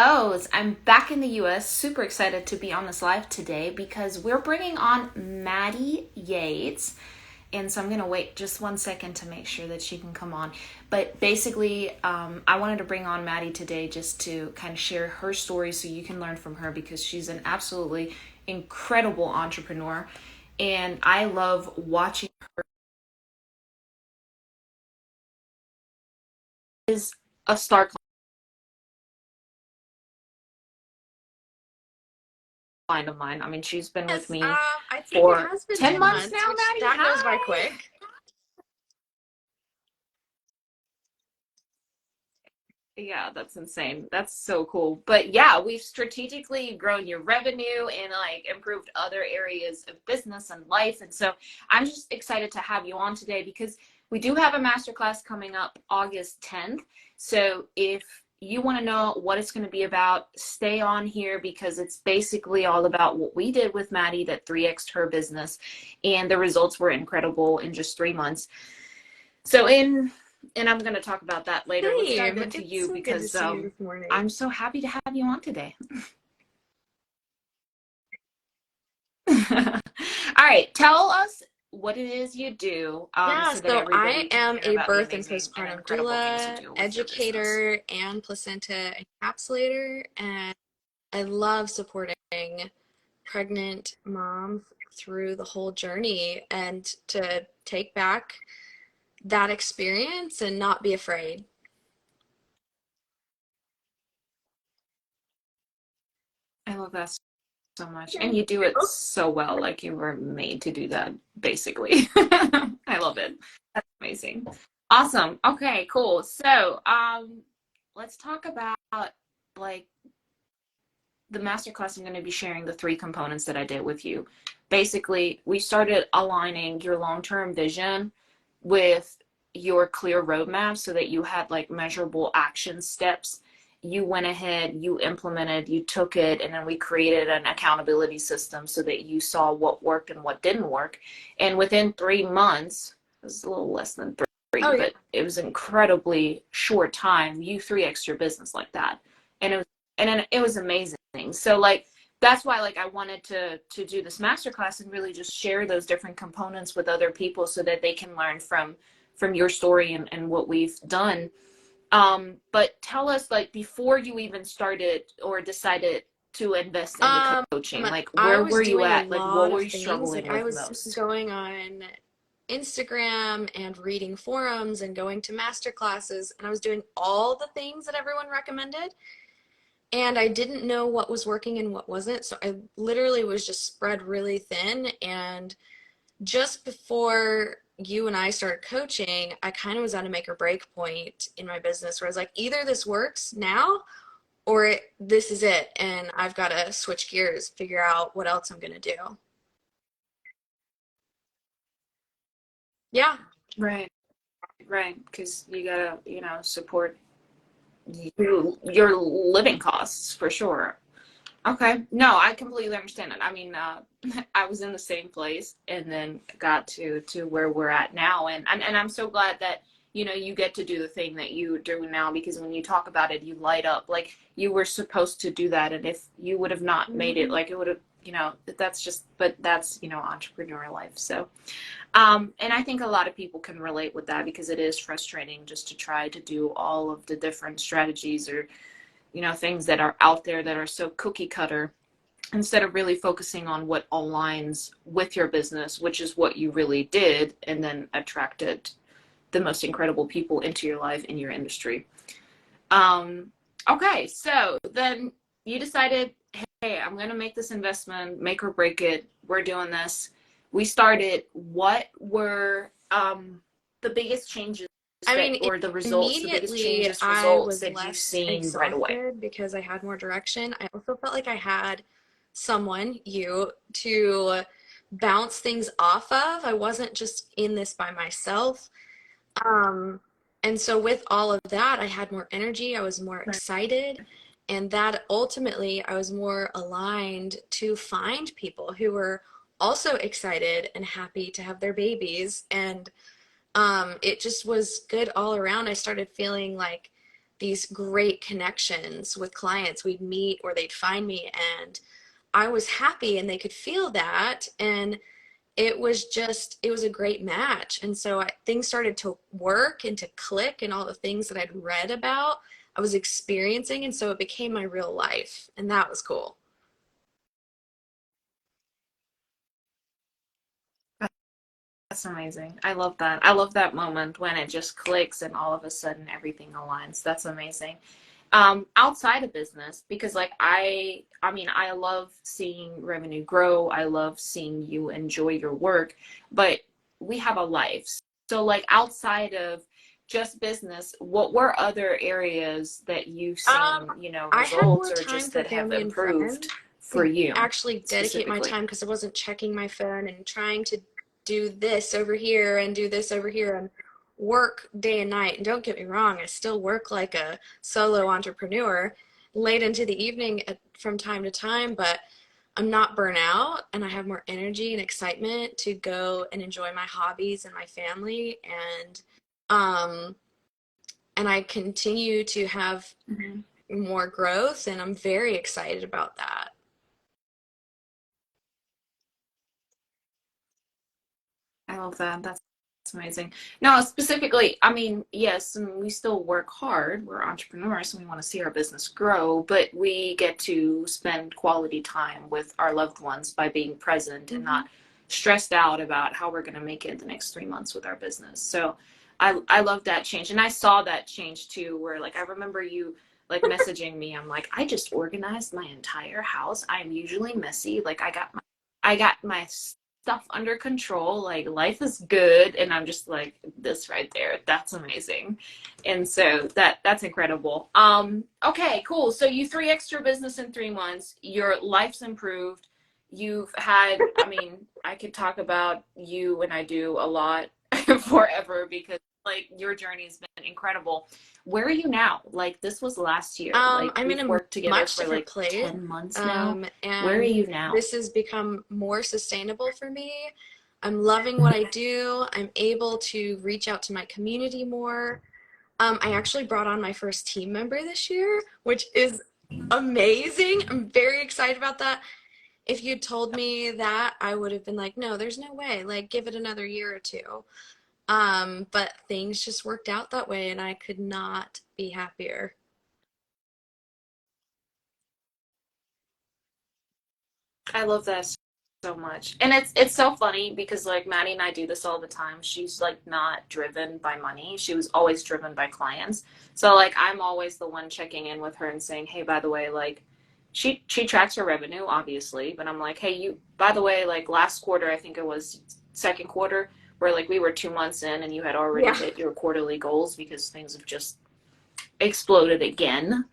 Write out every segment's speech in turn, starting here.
O's. I'm back in the US, super excited to be on this live today because we're bringing on Maddie Yates. And so I'm going to wait just 1 second to make sure that she can come on. But basically, I wanted to bring on Maddie today just to kind of share her story so you can learn from her because she's an absolutely incredible entrepreneur. And I love watching is a star client of mine. I mean, she's been with Yes, me I think it for has been 10 10 months months, now, which Maddie. that goes by Hi. quick. Yeah, that's insane. That's so cool. But yeah, we've strategically grown your revenue and like improved other areas of business and life. And so I'm just excited to have you on today because we do have a masterclass coming up August 10th. So if you want to know what it's going to be about, stay on here because it's basically all about what we did with Maddie that 3x'd her business. And the results were incredible in just 3 months. So and I'm going to talk about that later. Let's dive Same. into It's you so good to because see you this morning. I'm so happy to have you on today. All right, tell us what it is you do Yeah, so that so I everybody can am hear a about the birth and amazing and postpartum incredible things you doula, do with your business. educator, and placenta encapsulator, and I love supporting pregnant moms through the whole journey and to take back that experience and not be afraid. I love that so much. And you do it so well, like you were made to do that, basically. I love it. That's amazing. Awesome. Okay, cool. So, let's talk about like the masterclass. I'm going to be sharing the three components that I did with you. Basically, we started aligning your long-term vision with your clear roadmap so that you had like measurable action steps. You went ahead, you implemented, you took it, and then we created an accountability system so that you saw what worked and what didn't work. And within 3 months, it was a little less than three, Oh, yeah. but it was incredibly short time. You 3x your business like that, and it was amazing. So like that's why like I wanted to do this masterclass and really just share those different components with other people so that they can learn from your story and what we've done. But tell us like before you even started or decided to invest into Um, coaching, like I where was were you doing a at? Like lot what of were you things. struggling Like I with was most? going on Instagram and reading forums and going to master classes, and I was doing all the things that everyone recommended. And I didn't know what was working and what wasn't. So I literally was just spread really thin. And just before you and I started coaching, I kind of was at a make or break point in my business where I was like, either this works now or this is it. And I've got to switch gears, figure out what else I'm going to do. Yeah. Right, right. Because you gotta, support your living costs for sure. Okay. No, I completely understand it. I mean, I was in the same place and then got to where we're at now, and I'm so glad that you get to do the thing that you do now because when you talk about it, you light up. Like you were supposed to do that, and if you would have not made it, Mhm. like it would have, that's just. But that's entrepreneur life. So, and I think a lot of people can relate with that because it is frustrating just to try to do all of the different strategies or things that are out there that are so cookie cutter instead of really focusing on what aligns with your business, which is what you really did, and then attracted the most incredible people into your life in your industry. Um, okay, so then you decided, hey, I'm going to make this investment, make or break it. We're doing this. We started. What were the biggest changes I that, mean, or the results, the biggest immediately changes, I results was that you've less seen right away? exhausted because I had more direction. I also felt like I had someone, you, to bounce things off of. I wasn't just in this by myself. Um, and so with all of that, I had more energy, I was more Right. excited, and that ultimately I was more aligned to find people who were also excited and happy to have their babies. And it just was good all around. I started feeling like these great connections with clients. We'd meet or they'd find me, and I was happy and they could feel that. And it was a great match. And so things started to work and to click, and all the things that I'd read about, I was experiencing. And so it became my real life. And that was cool. That's amazing. I love that. I love that moment when it just clicks and all of a sudden everything aligns. That's amazing. Outside of business, because like I mean, I love seeing revenue grow. I love seeing you enjoy your work, but we have a life. So like outside of just business, what were other areas that you've Um, seen, I had results more or time just for that have family and improved friends for to you actually dedicate my specifically? time because I wasn't checking my phone and trying to do this over here and do this over here and work day and night. And don't get me wrong, I still work like a solo entrepreneur late into the evening from time to time, but I'm not burnt out and I have more energy and excitement to go and enjoy my hobbies and my family, um and I continue to have Mhm. more growth, and I'm very excited about that. I love that. That's amazing. No, specifically, I mean, yes, and we still work hard. We're entrepreneurs and we want to see our business grow, but we get to spend quality time with our loved ones by being present and Hmm. not stressed out about how we're going to make it the next 3 months with our business. So I love that change. And I saw that change too, where like I remember you like messaging me. I'm like, I just organized my entire house. I'm usually messy. Like I got my stuff under control. Like life is good, and I'm just like this right there. That's amazing, and so that's incredible. Okay, cool. So you three extra business in 3 months. Your life's improved. You've had. I mean, I could talk about you and I do a lot forever because like your journey has been incredible. Where are you now? Like this was last year. Like I'm in we've a worked together much for different like place, 10 months now. Where are and you now? this has become more sustainable for me. I'm loving what I do. I'm able to reach out to my community more. I actually brought on my first team member this year, which is amazing. I'm very excited about that. If you'd told me that, I would have been like, no, there's no way. Like, give it another year or two. But things just worked out that way, and I could not be happier. I love that so much. And it's so funny because like Maddie and I do this all the time. She's like not driven by money. She was always driven by clients. So like I'm always the one checking in with her and saying, "Hey, by the way, like she tracks her revenue obviously, but I'm like, "Hey, you by the way, like last quarter, I think it was second quarter, where like we were 2 months in and you had already Yeah. hit your quarterly goals because things have just exploded again."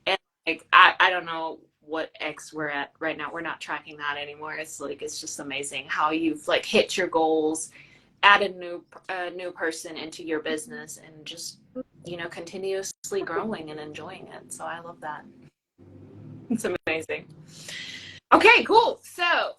And like I don't know what X we're at right now. We're not tracking that anymore. It's like it's just amazing how you've like hit your goals, add a new person into your business, and just continuously growing and enjoying it. So I love that. It's amazing. Okay, cool. So,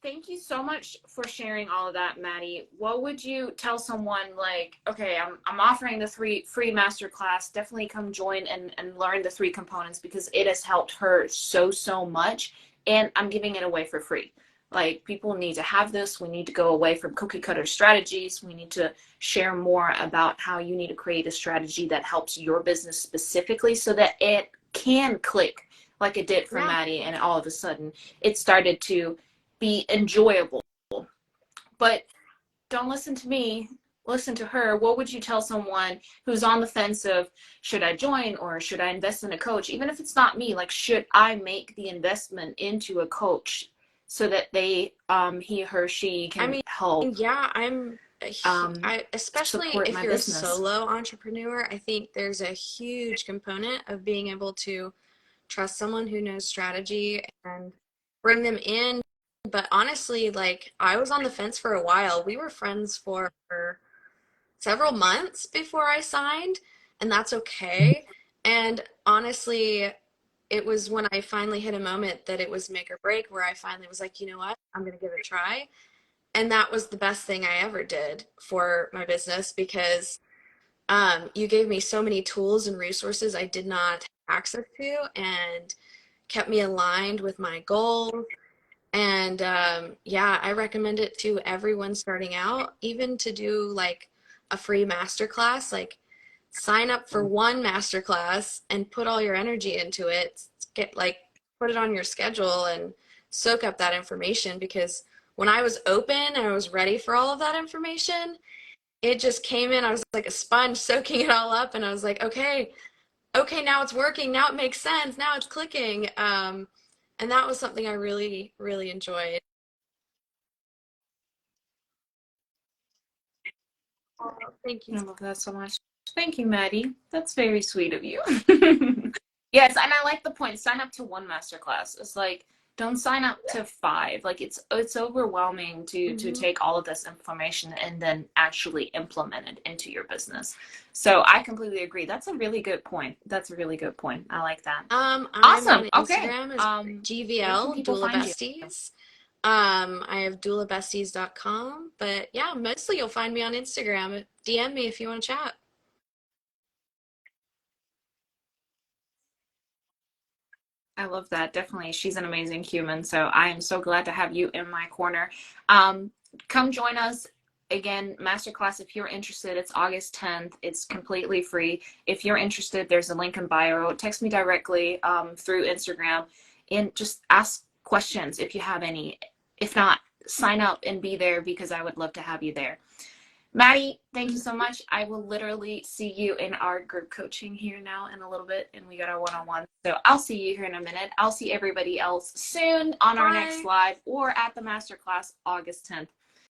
thank you so much for sharing all of that, Maddie. What would you tell someone like, okay, I'm offering the free masterclass. Definitely come join and learn the three components because it has helped her so much, and I'm giving it away for free. Like people need to have this. We need to go away from cookie cutter strategies. We need to share more about how you need to create a strategy that helps your business specifically so that it can click like it did for Yeah. Maddie, and all of a sudden it started to be enjoyable. But don't listen to me, listen to her. What would you tell someone who's on the fence of should I join or should I invest in a coach? Even if it's not me, like should I make the investment into a coach so that he or she I can mean, help yeah, um, especially support if my you're a business? solo entrepreneur, I think there's a huge component of being able to trust someone who knows strategy and bring them in. But honestly, like I was on the fence for a while. We were friends for several months before I signed, and that's okay. And honestly, it was when I finally hit a moment that it was make or break where I finally was like, you know what? I'm going to give it a try. And that was the best thing I ever did for my business because You gave me so many tools and resources I did not have access to, and kept me aligned with my goals. And yeah, I recommend it to everyone starting out, even to do like a free masterclass. Like, sign up for one masterclass and put all your energy into it. Get like put it on your schedule and soak up that information, because when I was open and I was ready for all of that information, it just came in. I was like a sponge soaking it all up, and I was like, okay, okay, now it's working. Now it makes sense. Now it's clicking. And that was something I really, really enjoyed. Oh, thank you. I love that so much. Thank you, Maddie. That's very sweet of you. Yes, and I like the point. Sign up to one masterclass. It's like don't sign up to five. Like it's overwhelming to Hmm. take all of this information and then actually implement it into your business. So I completely agree. That's a really good point. That's a really good point. I like that. I'm Awesome. on Okay. Instagram as Where can GVL, people Doula find you? Besties. I have doulabesties.com, but yeah, mostly you'll find me on Instagram. DM me if you want to chat. I love that. Definitely. She's an amazing human. So I am so glad to have you in my corner. Come join us again, masterclass. If you're interested, it's August 10th. It's completely free. If you're interested, there's a link in bio. Text me directly through Instagram and just ask questions if you have any. If not, sign up and be there because I would love to have you there. Maddie, thank you so much. I will literally see you in our group coaching here now in a little bit, and we got our one-on-one. So I'll see you here in a minute. I'll see everybody else soon on our next Bye. live or at the masterclass August 10th.